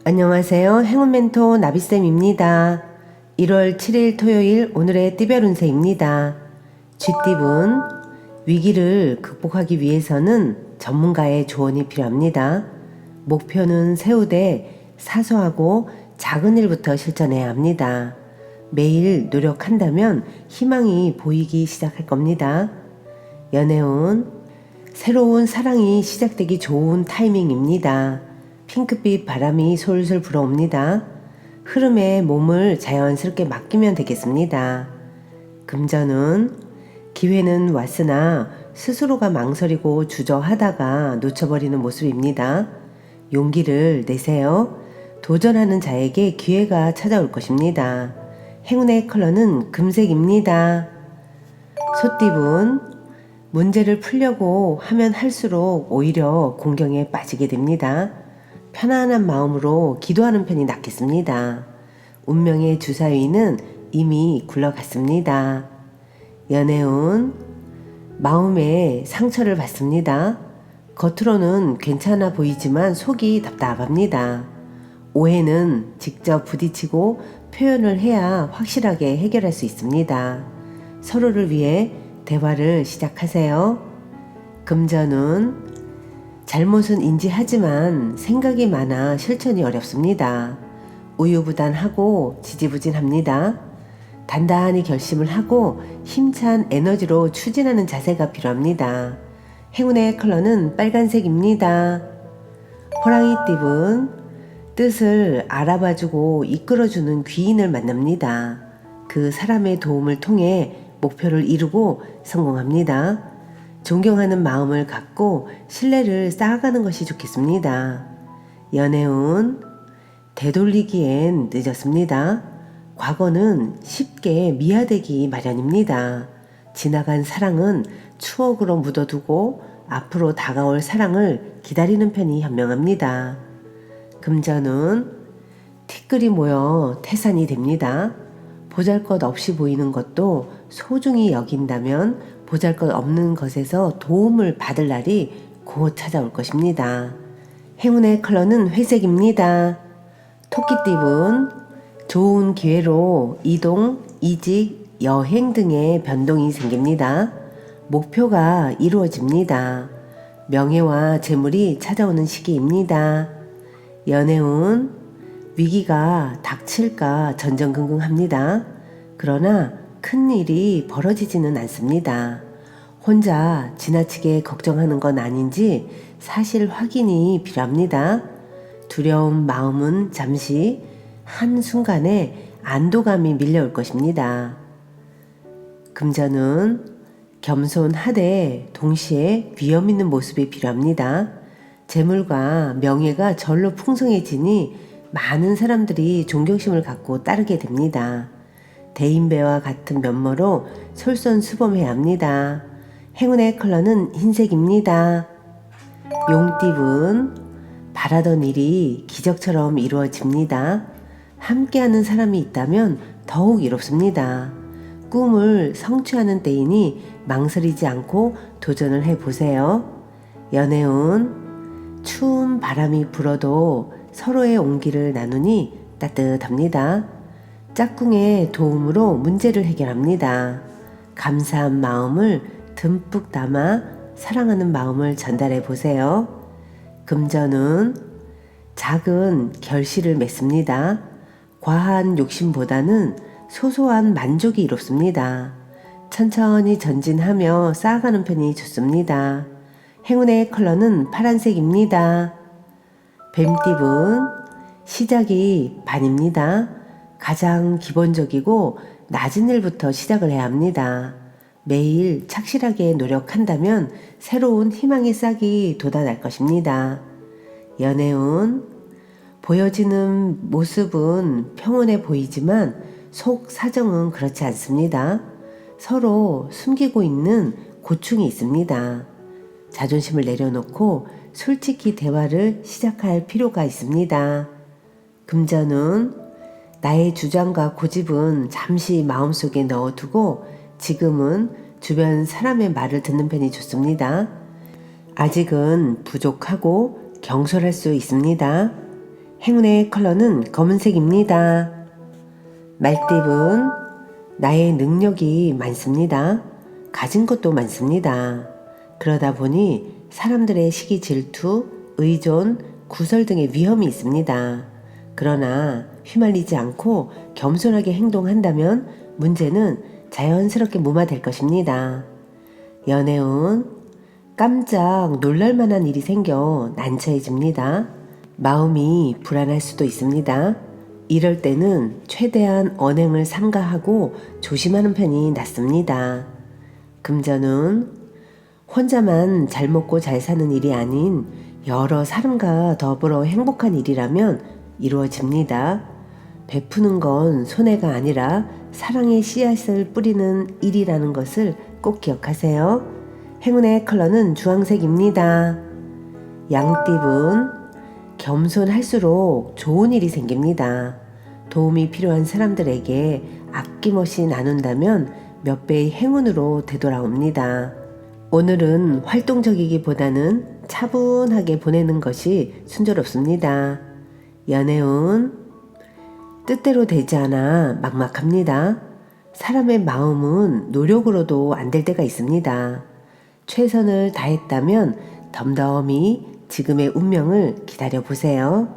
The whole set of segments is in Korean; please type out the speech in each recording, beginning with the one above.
안녕하세요. 행운 멘토 나비쌤입니다. 1월 7일 토요일 오늘의 띠별 운세입니다. 쥐띠분, 위기를 극복하기 위해서는 전문가의 조언이 필요합니다. 목표는 세우되 사소하고 작은 일부터 실천해야 합니다. 매일 노력한다면 희망이 보이기 시작할 겁니다. 연애운, 새로운 사랑이 시작되기 좋은 타이밍입니다. 핑크빛 바람이 솔솔 불어옵니다. 흐름에 몸을 자연스럽게 맡기면 되겠습니다. 금전운, 기회는 왔으나 스스로가 망설이고 주저하다가 놓쳐버리는 모습입니다. 용기를 내세요. 도전하는 자에게 기회가 찾아올 것입니다. 행운의 컬러는 금색입니다. 소띠분, 문제를 풀려고 하면 할수록 오히려 공경에 빠지게 됩니다. 편안한 마음으로 기도하는 편이 낫겠습니다. 운명의 주사위는 이미 굴러갔습니다. 연애운, 마음에 상처를 받습니다. 겉으로는 괜찮아 보이지만 속이 답답합니다. 오해는 직접 부딪히고 표현을 해야 확실하게 해결할 수 있습니다. 서로를 위해 대화를 시작하세요. 금전운, 잘못은 인지하지만 생각이 많아 실천이 어렵습니다. 우유부단하고 지지부진합니다. 단단히 결심을 하고 힘찬 에너지로 추진하는 자세가 필요합니다. 행운의 컬러는 빨간색입니다. 호랑이띠분, 뜻을 알아봐주고 이끌어주는 귀인을 만납니다. 그 사람의 도움을 통해 목표를 이루고 성공합니다. 존경하는 마음을 갖고 신뢰를 쌓아가는 것이 좋겠습니다. 연애운, 되돌리기엔 늦었습니다. 과거는 쉽게 미화되기 마련입니다. 지나간 사랑은 추억으로 묻어두고 앞으로 다가올 사랑을 기다리는 편이 현명합니다. 금전운, 티끌이 모여 태산이 됩니다. 보잘것없이 보이는 것도 소중히 여긴다면 보잘것없는 것에서 도움을 받을 날이 곧 찾아올 것입니다. 행운의 컬러는 회색입니다. 토끼띠분, 좋은 기회로 이동, 이직, 여행 등의 변동이 생깁니다. 목표가 이루어집니다. 명예와 재물이 찾아오는 시기입니다. 연애운, 위기가 닥칠까 전전긍긍합니다. 그러나 큰 일이 벌어지지는 않습니다. 혼자 지나치게 걱정하는 건 아닌지 사실 확인이 필요합니다. 두려운 마음은 잠시 한순간에 안도감이 밀려올 것입니다. 금전은 겸손하되 동시에 위험 있는 모습이 필요합니다. 재물과 명예가 절로 풍성해지니 많은 사람들이 존경심을 갖고 따르게 됩니다. 대인배와 같은 면모로 솔선수범해야 합니다. 행운의 컬러는 흰색입니다. 용띠분, 바라던 일이 기적처럼 이루어집니다. 함께하는 사람이 있다면 더욱 이롭습니다. 꿈을 성취하는 때이니 망설이지 않고 도전을 해보세요. 연애운, 추운 바람이 불어도 서로의 온기를 나누니 따뜻합니다. 짝꿍의 도움으로 문제를 해결합니다. 감사한 마음을 듬뿍 담아 사랑하는 마음을 전달해 보세요. 금전은 작은 결실을 맺습니다. 과한 욕심보다는 소소한 만족이 이롭습니다. 천천히 전진하며 쌓아가는 편이 좋습니다. 행운의 컬러는 파란색입니다. 뱀띠분, 시작이 반입니다. 가장 기본적이고 낮은 일부터 시작을 해야 합니다. 매일 착실하게 노력한다면 새로운 희망의 싹이 돋아날 것입니다. 연애운, 보여지는 모습은 평온해 보이지만 속 사정은 그렇지 않습니다. 서로 숨기고 있는 고충이 있습니다. 자존심을 내려놓고 솔직히 대화를 시작할 필요가 있습니다. 금전운, 나의 주장과 고집은 잠시 마음속에 넣어두고 지금은 주변 사람의 말을 듣는 편이 좋습니다. 아직은 부족하고 경솔할 수 있습니다. 행운의 컬러는 검은색입니다. 말띠분, 나의 능력이 많습니다. 가진 것도 많습니다. 그러다 보니 사람들의 시기 질투, 의존, 구설 등의 위험이 있습니다. 그러나 휘말리지 않고 겸손하게 행동한다면 문제는 자연스럽게 무마될 것입니다. 연애운, 깜짝 놀랄만한 일이 생겨 난처해집니다. 마음이 불안할 수도 있습니다. 이럴 때는 최대한 언행을 삼가하고 조심하는 편이 낫습니다. 금전운, 혼자만 잘 먹고 잘 사는 일이 아닌 여러 사람과 더불어 행복한 일이라면 이루어집니다. 베푸는 건 손해가 아니라 사랑의 씨앗을 뿌리는 일이라는 것을 꼭 기억하세요. 행운의 컬러는 주황색입니다. 양띠분, 겸손할수록 좋은 일이 생깁니다. 도움이 필요한 사람들에게 아낌없이 나눈다면 몇 배의 행운으로 되돌아옵니다. 오늘은 활동적이기보다는 차분하게 보내는 것이 순조롭습니다. 연애운, 뜻대로 되지 않아 막막합니다. 사람의 마음은 노력으로도 안 될 때가 있습니다. 최선을 다했다면 덤덤히 지금의 운명을 기다려보세요.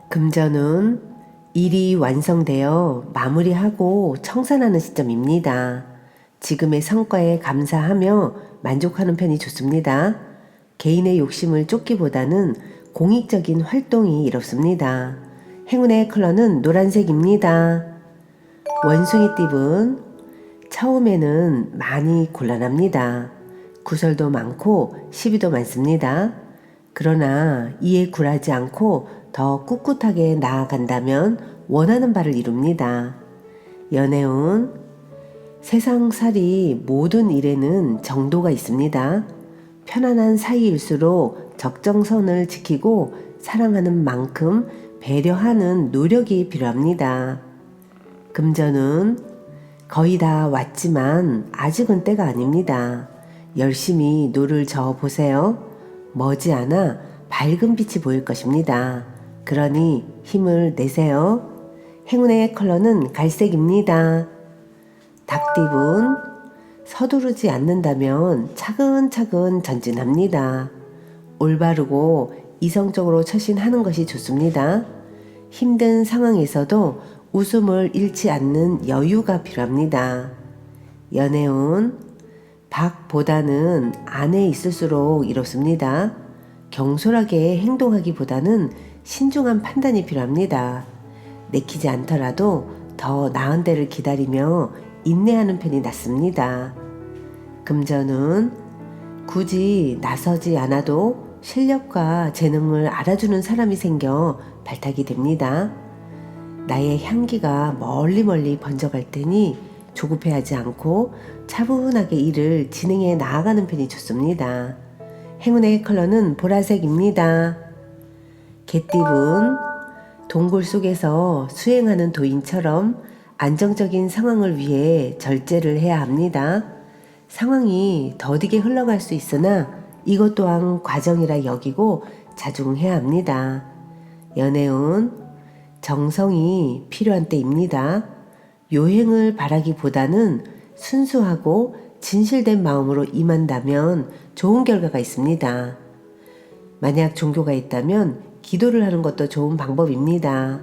금전운, 일이 완성되어 마무리하고 청산하는 시점입니다. 지금의 성과에 감사하며 만족하는 편이 좋습니다. 개인의 욕심을 쫓기보다는 공익적인 활동이 이롭습니다. 행운의 컬러는 노란색입니다. 원숭이띠분, 처음에는 많이 곤란합니다. 구설도 많고 시비도 많습니다. 그러나 이에 굴하지 않고 더 꿋꿋하게 나아간다면 원하는 바를 이룹니다. 연애운, 세상살이 모든 일에는 정도가 있습니다. 편안한 사이일수록 적정선을 지키고 사랑하는 만큼 배려하는 노력이 필요합니다. 금전은 거의 다 왔지만 아직은 때가 아닙니다. 열심히 노를 저어 보세요. 머지않아 밝은 빛이 보일 것입니다. 그러니 힘을 내세요. 행운의 컬러는 갈색입니다. 닭띠분, 서두르지 않는다면 차근차근 전진합니다. 올바르고 이성적으로 처신하는 것이 좋습니다. 힘든 상황에서도 웃음을 잃지 않는 여유가 필요합니다. 연애운, 박보다는 안에 있을수록 이롭습니다. 경솔하게 행동하기보다는 신중한 판단이 필요합니다. 내키지 않더라도 더 나은 때를 기다리며 인내하는 편이 낫습니다. 금전은 굳이 나서지 않아도 실력과 재능을 알아주는 사람이 생겨 발탁이 됩니다. 나의 향기가 멀리 번져갈 테니 조급해하지 않고 차분하게 일을 진행해 나아가는 편이 좋습니다. 행운의 컬러는 보라색입니다. 개띠분, 동굴 속에서 수행하는 도인처럼 안정적인 상황을 위해 절제를 해야 합니다. 상황이 더디게 흘러갈 수 있으나 이것 또한 과정이라 여기고 자중해야 합니다. 연애운, 정성이 필요한 때입니다. 요행을 바라기보다는 순수하고 진실된 마음으로 임한다면 좋은 결과가 있습니다. 만약 종교가 있다면 기도를 하는 것도 좋은 방법입니다.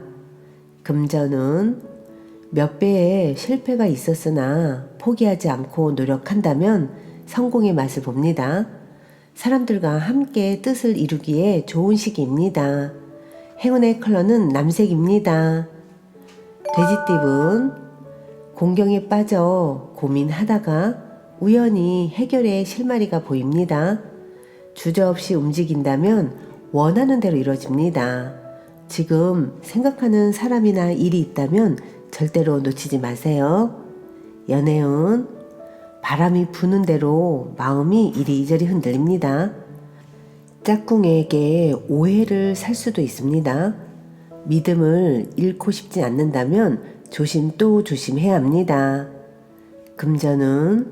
금전은 몇 배의 실패가 있었으나 포기하지 않고 노력한다면 성공의 맛을 봅니다. 사람들과 함께 뜻을 이루기에 좋은 시기입니다. 행운의 컬러는 남색입니다. 돼지띠분, 공경에 빠져 고민하다가 우연히 해결의 실마리가 보입니다. 주저없이 움직인다면 원하는 대로 이루어집니다. 지금 생각하는 사람이나 일이 있다면 절대로 놓치지 마세요. 연애운, 바람이 부는 대로 마음이 이리저리 흔들립니다. 짝꿍에게 오해를 살 수도 있습니다. 믿음을 잃고 싶지 않는다면 조심 또 조심해야 합니다. 금전은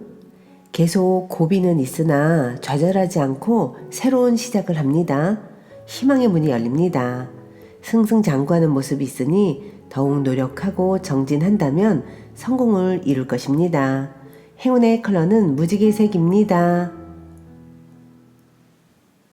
계속 고비는 있으나 좌절하지 않고 새로운 시작을 합니다. 희망의 문이 열립니다. 승승장구하는 모습이 있으니 더욱 노력하고 정진한다면 성공을 이룰 것입니다. 행운의 컬러는 무지개색입니다.